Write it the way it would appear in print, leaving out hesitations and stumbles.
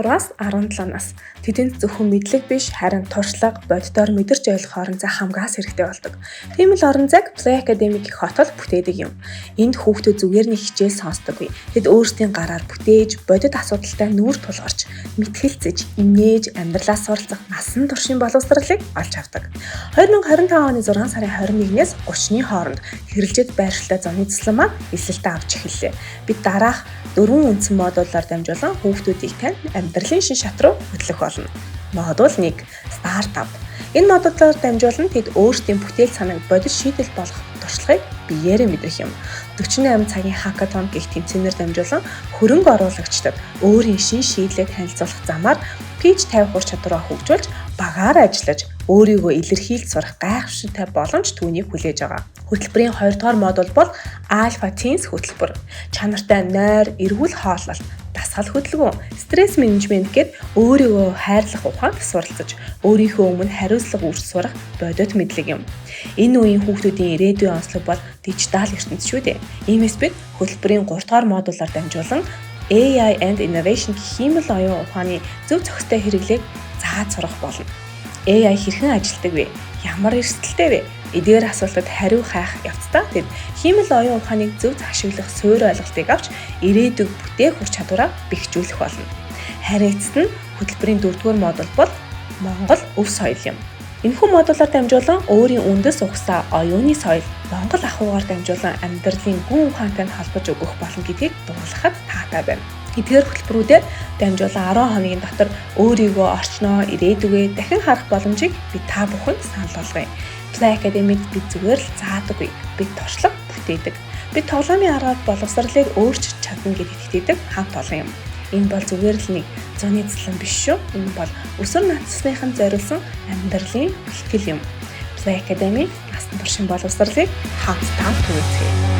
13-аас 17 нас. Тэдэнд зөвхөн мэдлэг биш, харин туршлага, боддоор мэдэрч ойлгох орон зай хамгаас хэрэгтэй болдог. Тийм л орон зайг Play Academy гэх хотод бүтээдэг юм. Энд хүүхдүүд зүгээр нэг хичээл сонсдоггүй. Тэд өөрсдийн гараар бүтээж, бодит асуудалтай нүүр тулгарч, мэтгэлцэж, инээж, амьдралаас суралцах насан туршийн боловсролыг олж авдаг. 2025 оны 6 сарын 21-ээс 30-ны хооронд хэрэглэжэд байршилтай зуны цэцлэн маань эсэлтээ авч эхэллээ. Бид дараах 4 үндсэн модулаар дамжуулан хүүхдүүдийг тань амьдралын шин шат руу хөтлөх болно. Модуль 1: Стартап. Энэ модулаар дамжуулан тэд өөрсдийн бүтээл санааг бодит шийдэл болгох туршлагыг биеэрээ мэдрэх юм. 48 цагийн хакатон гэх тэмцээнээр дамжуулан хөрөнгө оруулагчдад өөрийн шин шийдлээ танилцуулах замаар pitch 50% чадвараа хөгжүүлж, багаар ажиллаж, өөрийгөө илэрхийлж сурах гайхшигтай боломж түүнийг хүлээж байгаа. Хөтөлбөрийн 2 дугаар модуль бол Alpha Teens хөтөлбөр. Чанартай нойр, эрүүл хооллолт, дасгал хөдөлгөөн, стресс менежмент гээд өөрийгөө хайрлах ухаанд суралцаж, өөрийнхөө өмнө хариуцлага үүрч сурах бодит мэдлэг юм. Энэ үеийн хүүхдүүдийн ирээдүйн онцлог бол дижитал ертөнцийн шүү дээ. Иймээс бид хөтөлбөрийн 3 дугаар модулаар дамжуулан AI and Innovation гэх хиймэл оюун ухааны зөв зохистой хэрэглээг зааж сурах болно. AI хэрхэн ажилладаг вэ? Ямар эрсдэлтэй вэ? Эдгээр асуултад хариу хайх явцдаа тэд хиймэл оюун ухааныг зөв ашиглах суурь ойлголтыг авч ирээдүйг бүтээх ур чадвараа бэхжүүлэх болно. Харин эцэст нь хөтөлбөрийн 4 дугаар модуль бол Монгол өв соёл юм. Энэхүү модулаар дамжуулан өөрийн үндэс угсаа оюуны соёл, Монгол ахуйгаар дамжуулан амьдралын гүн ухаантай холбож өгөх болно гэдгийг дуулгахад таатай байна. Эдгээр хөтөлбөрүүдэд дамжуулан 10 хоногийн дотор өөрийгөө орчноо, ирээдүгээ дахин харах боломжийг бид та бүхэнд санал болгоё. Play Academy-д бид зүгээр л заадаггүй. Бид туршлага бүтээдэг. Бид тоглоомын аргаар боловсролыг өөрчилж чадна гэдэгт итгэдэг хамт олон юм. Энэ бол зүгээр л нэг зуны цэцлэн биш шүү. Энэ бол өсвөр насныханд зориулсан амьдралын бэлтгэл юм. Play Academy насан туршийн боловсролыг хамтдаа түгээцгээе.